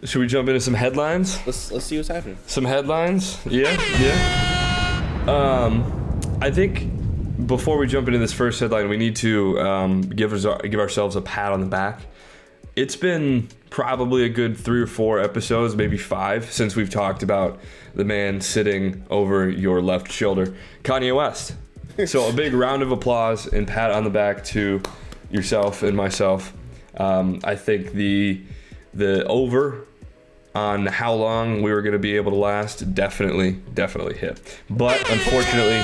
Should we jump into some headlines? Let's see what's happening. Some headlines? Yeah. I think before we jump into this first headline, we need to give ourselves a pat on the back. It's been probably a good 3 or 4 episodes, maybe 5, since we've talked about the man sitting over your left shoulder, Kanye West. So a big round of applause and pat on the back to yourself and myself. I think the over on how long we were going to be able to last definitely hit. But unfortunately,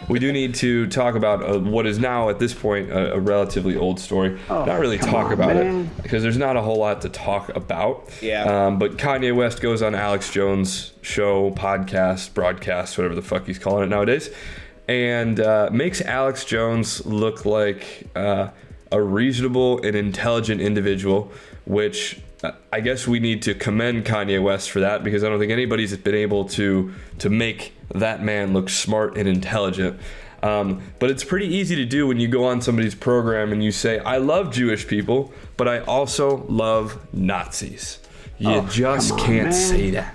we do need to talk about what is now at this point a relatively old story. Not really talk about it because there's not a whole lot to talk about. Yeah. But Kanye West goes on Alex Jones' show, podcast, broadcast, whatever the fuck he's calling it nowadays, and makes Alex Jones look like a reasonable and intelligent individual, which I guess we need to commend Kanye West for that, because I don't think anybody's been able to make that man look smart and intelligent. But it's pretty easy to do when you go on somebody's program and you say, I love Jewish people, but I also love Nazis. You just can't say that.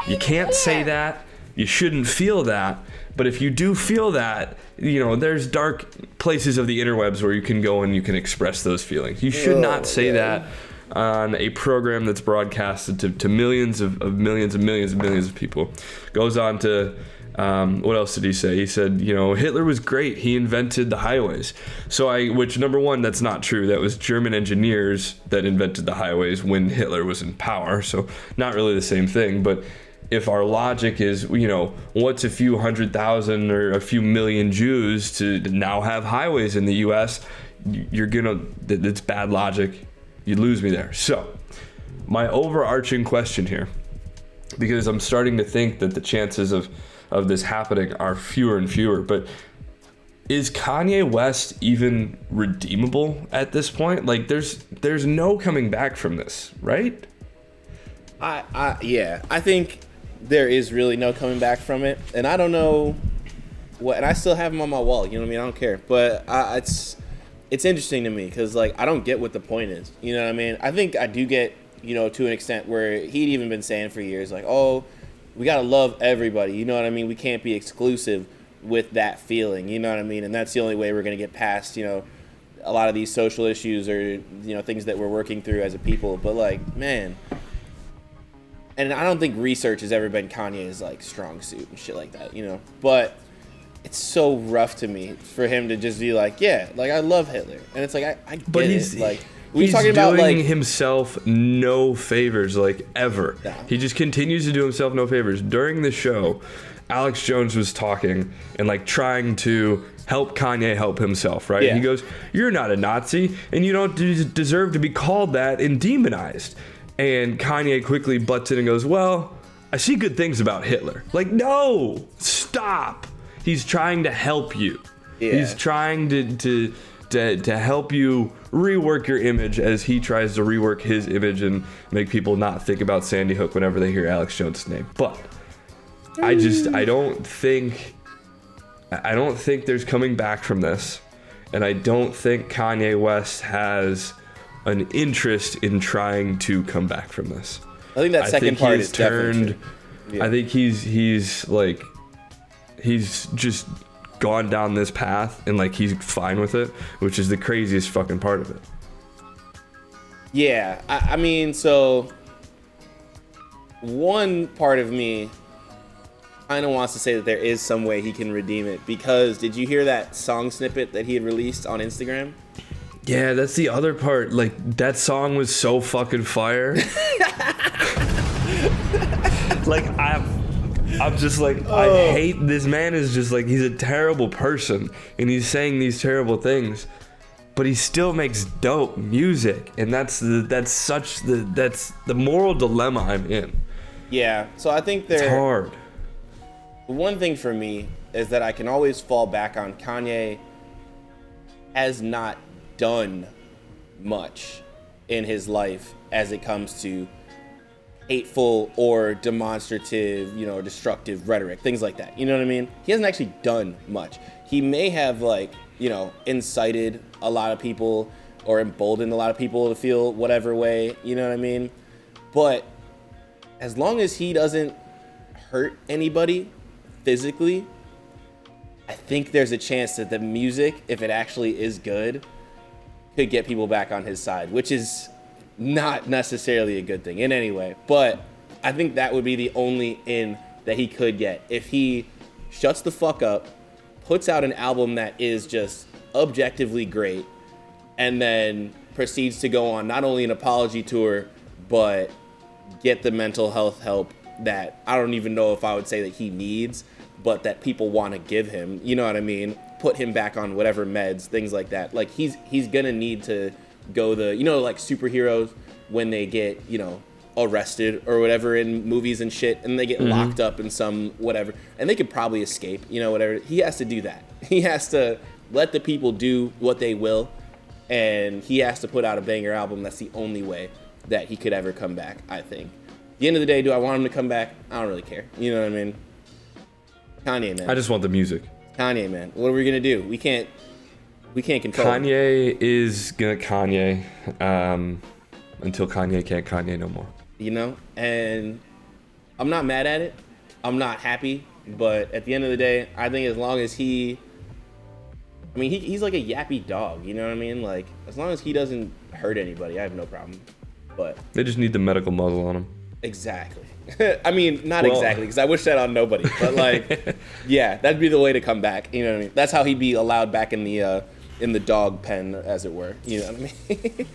You can't say that. You shouldn't feel that. But if you do feel that, you know, there's dark places of the interwebs where you can go and you can express those feelings. You should not say that on a program that's broadcasted to millions of millions of people. Goes on to, what else did he say? He said, you know, Hitler was great. He invented the highways. Which, number one, that's not true. That was German engineers that invented the highways when Hitler was in power. So not really the same thing. But if our logic is, you know, what's a few 100,000 or a few million Jews to now have highways in the U.S., it's bad logic. You lose me there. So, my overarching question here, because I'm starting to think that the chances of this happening are fewer and fewer, but is Kanye West even redeemable at this point? Like, there's no coming back from this, right? Yeah, I think there is really no coming back from it, and I don't know what, and I still have him on my wall. You know what I mean? I don't care, but it's interesting to me because, like, I don't get what the point is. You know what I mean? I think I do get, you know, to an extent where he'd even been saying for years, like, oh, we got to love everybody. You know what I mean? We can't be exclusive with that feeling. You know what I mean? And that's the only way we're going to get past, you know, a lot of these social issues or, you know, things that we're working through as a people. But, like, man, and I don't think research has ever been Kanye's, like, strong suit and shit like that, you know? But it's so rough to me for him to just be like, yeah, like, I love Hitler. And it's like, I get it. Like, he's talking about, like, himself no favors, like, ever. No. He just continues to do himself no favors. During the show, Alex Jones was talking and, like, trying to help Kanye help himself, right? Yeah. He goes, you're not a Nazi, and you don't deserve to be called that and demonized. And Kanye quickly butts in and goes, well, I see good things about Hitler. Like, no, stop. He's trying to help you. Yeah. He's trying to help you rework your image as he tries to rework his image and make people not think about Sandy Hook whenever they hear Alex Jones' name. But I don't think there's coming back from this. And I don't think Kanye West has an interest in trying to come back from this. I think that second part is definitely true. Yeah. I think he's just gone down this path and, like, he's fine with it, which is the craziest fucking part of it. Yeah, I mean, so one part of me kind of wants to say that there is some way he can redeem it, because did you hear that song snippet that he had released on Instagram? Yeah, that's the other part. Like, that song was so fucking fire. Like, I'm just like, I hate this man. Is just like, he's a terrible person and he's saying these terrible things, but he still makes dope music, and that's the moral dilemma I'm in. Yeah, so I think it's hard. One thing for me is that I can always fall back on Kanye has not done much in his life as it comes to hateful or demonstrative, you know, destructive rhetoric, things like that. You know what I mean? He hasn't actually done much. He may have, like, you know, incited a lot of people or emboldened a lot of people to feel whatever way, you know what I mean? But as long as he doesn't hurt anybody physically, I think there's a chance that the music, if it actually is good, could get people back on his side, which is not necessarily a good thing in any way. But I think that would be the only in that he could get. If he shuts the fuck up, puts out an album that is just objectively great, and then proceeds to go on not only an apology tour, but get the mental health help that I don't even know if I would say that he needs, but that people want to give him. You know what I mean? Put him back on whatever meds, things like that. Like he's gonna need to go the, you know, like superheroes when they get, you know, arrested or whatever in movies and shit, and they get locked up in some whatever, and they could probably escape, you know, whatever. He has to do that. He has to let the people do what they will, and he has to put out a banger album. That's the only way that he could ever come back, I think. At the end of the day, do I want him to come back? I don't really care. You know what I mean? Kanye, man. I just want the music. Kanye, man. What are we gonna do? We can't control him. Kanye is gonna Kanye until Kanye can't Kanye no more. You know? And I'm not mad at it. I'm not happy. But at the end of the day, I think as long as he's like a yappy dog. You know what I mean? Like, as long as he doesn't hurt anybody, I have no problem. But they just need the medical muzzle on him. Exactly. I mean, not exactly, because I wish that on nobody. But like, yeah, that'd be the way to come back. You know what I mean? That's how he'd be allowed back in the dog pen, as it were. You know what I mean?